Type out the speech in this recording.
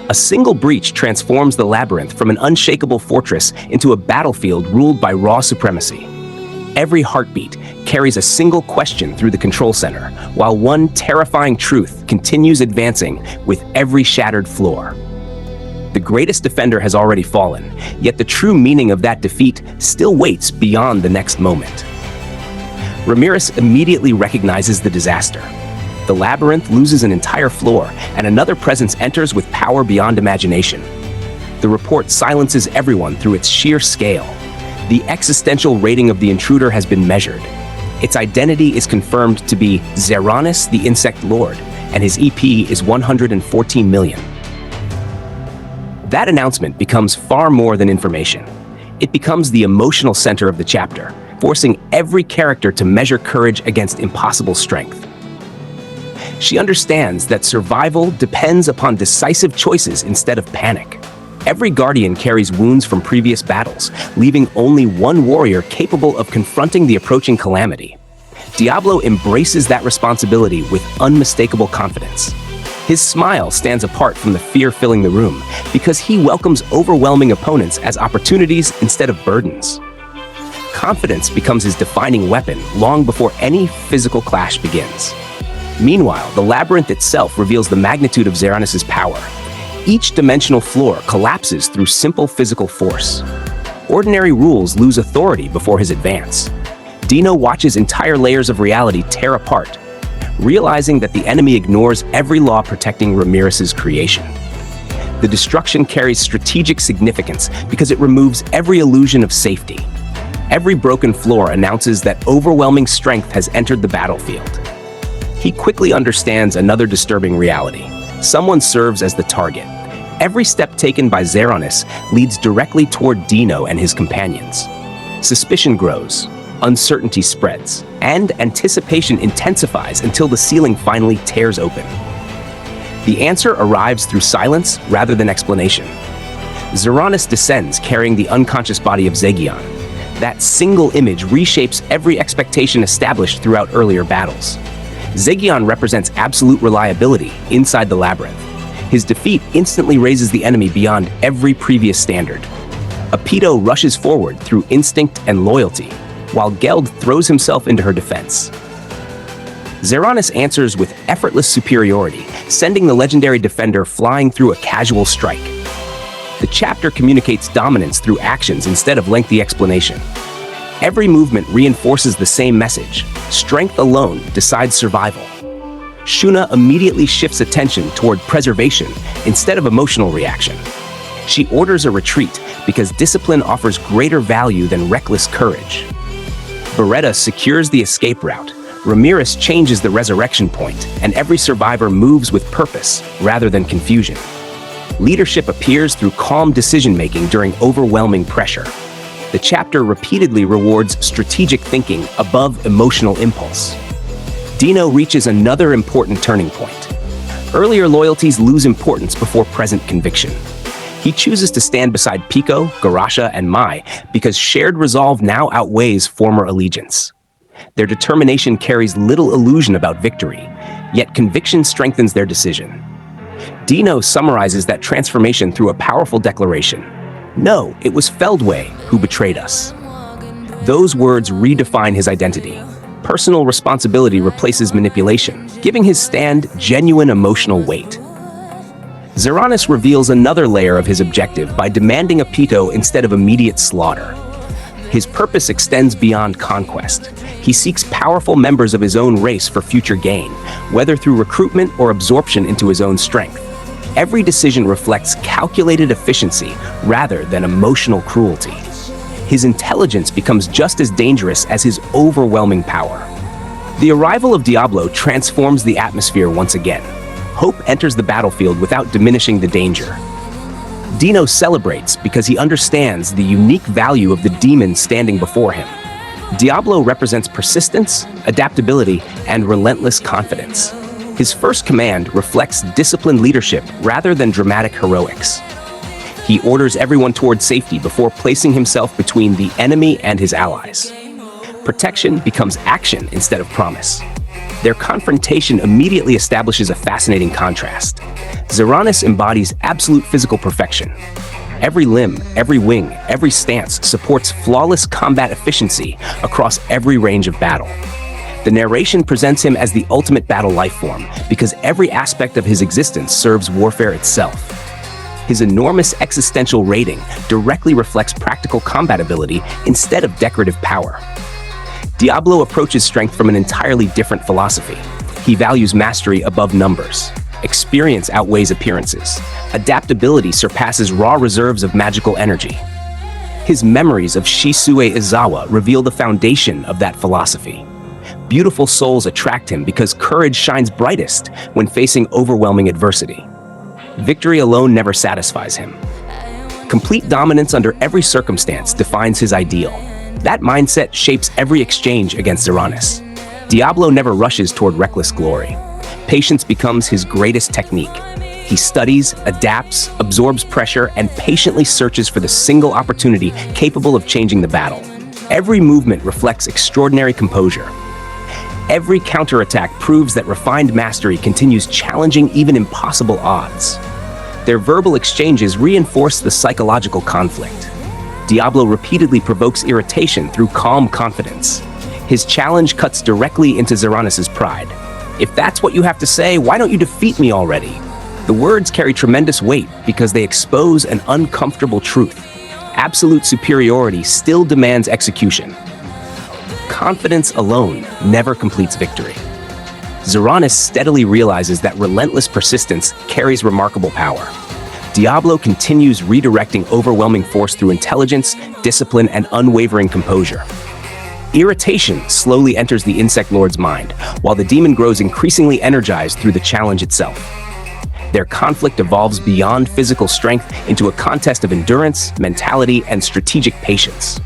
A single breach transforms the labyrinth from an unshakable fortress into a battlefield ruled by raw supremacy. Every heartbeat carries a single question through the control center, while one terrifying truth continues advancing with every shattered floor. The greatest defender has already fallen, yet the true meaning of that defeat still waits beyond the next moment. Ramirez immediately recognizes the disaster. The labyrinth loses an entire floor, and another presence enters with power beyond imagination. The report silences everyone through its sheer scale. The existential rating of the intruder has been measured. Its identity is confirmed to be Zeranis, the Insect Lord, and his EP is 114 million. That announcement becomes far more than information. It becomes the emotional center of the chapter, forcing every character to measure courage against impossible strength. She understands that survival depends upon decisive choices instead of panic. Every guardian carries wounds from previous battles, leaving only one warrior capable of confronting the approaching calamity. Diablo embraces that responsibility with unmistakable confidence. His smile stands apart from the fear filling the room because he welcomes overwhelming opponents as opportunities instead of burdens. Confidence becomes his defining weapon long before any physical clash begins. Meanwhile, the labyrinth itself reveals the magnitude of Zeranis' power. Each dimensional floor collapses through simple physical force. Ordinary rules lose authority before his advance. Dino watches entire layers of reality tear apart, realizing that the enemy ignores every law protecting Ramirez's creation. The destruction carries strategic significance because it removes every illusion of safety. Every broken floor announces that overwhelming strength has entered the battlefield. He quickly understands another disturbing reality. Someone serves as the target. Every step taken by Zeranis leads directly toward Dino and his companions. Suspicion grows, uncertainty spreads, and anticipation intensifies until the ceiling finally tears open. The answer arrives through silence rather than explanation. Zeranis descends carrying the unconscious body of Zegion. That single image reshapes every expectation established throughout earlier battles. Zegion represents absolute reliability inside the labyrinth. His defeat instantly raises the enemy beyond every previous standard. Apito rushes forward through instinct and loyalty, while Geld throws himself into her defense. Zeranis answers with effortless superiority, sending the legendary defender flying through a casual strike. The chapter communicates dominance through actions instead of lengthy explanation. Every movement reinforces the same message: strength alone decides survival. Shuna immediately shifts attention toward preservation instead of emotional reaction. She orders a retreat because discipline offers greater value than reckless courage. Beretta secures the escape route. Ramirez changes the resurrection point, and every survivor moves with purpose rather than confusion. Leadership appears through calm decision-making during overwhelming pressure. The chapter repeatedly rewards strategic thinking above emotional impulse. Dino reaches another important turning point. Earlier loyalties lose importance before present conviction. He chooses to stand beside Pico, Garasha, and Mai because shared resolve now outweighs former allegiance. Their determination carries little illusion about victory, yet conviction strengthens their decision. Dino summarizes that transformation through a powerful declaration. No, it was Feldway who betrayed us. Those words redefine his identity. Personal responsibility replaces manipulation, giving his stand genuine emotional weight. Zeranis reveals another layer of his objective by demanding Apito instead of immediate slaughter. His purpose extends beyond conquest. He seeks powerful members of his own race for future gain, whether through recruitment or absorption into his own strength. Every decision reflects calculated efficiency rather than emotional cruelty. His intelligence becomes just as dangerous as his overwhelming power. The arrival of Diablo transforms the atmosphere once again. Hope enters the battlefield without diminishing the danger. Dino celebrates because he understands the unique value of the demon standing before him. Diablo represents persistence, adaptability, and relentless confidence. His first command reflects disciplined leadership rather than dramatic heroics. He orders everyone toward safety before placing himself between the enemy and his allies. Protection becomes action instead of promise. Their confrontation immediately establishes a fascinating contrast. Zeranis embodies absolute physical perfection. Every limb, every wing, every stance supports flawless combat efficiency across every range of battle. The narration presents him as the ultimate battle life form because every aspect of his existence serves warfare itself. His enormous existential rating directly reflects practical combat ability instead of decorative power. Diablo approaches strength from an entirely different philosophy. He values mastery above numbers. Experience outweighs appearances. Adaptability surpasses raw reserves of magical energy. His memories of Shisue Izawa reveal the foundation of that philosophy. Beautiful souls attract him because courage shines brightest when facing overwhelming adversity. Victory alone never satisfies him. Complete dominance under every circumstance defines his ideal. That mindset shapes every exchange against Zeranis. Diablo never rushes toward reckless glory. Patience becomes his greatest technique. He studies, adapts, absorbs pressure, and patiently searches for the single opportunity capable of changing the battle. Every movement reflects extraordinary composure. Every counterattack proves that refined mastery continues challenging even impossible odds. Their verbal exchanges reinforce the psychological conflict. Diablo repeatedly provokes irritation through calm confidence. His challenge cuts directly into Zeranis' pride. If that's what you have to say, why don't you defeat me already? The words carry tremendous weight because they expose an uncomfortable truth. Absolute superiority still demands execution. Confidence alone never completes victory. Zeranis steadily realizes that relentless persistence carries remarkable power. Diablo continues redirecting overwhelming force through intelligence, discipline, and unwavering composure. Irritation slowly enters the Insect Lord's mind, while the demon grows increasingly energized through the challenge itself. Their conflict evolves beyond physical strength into a contest of endurance, mentality, and strategic patience.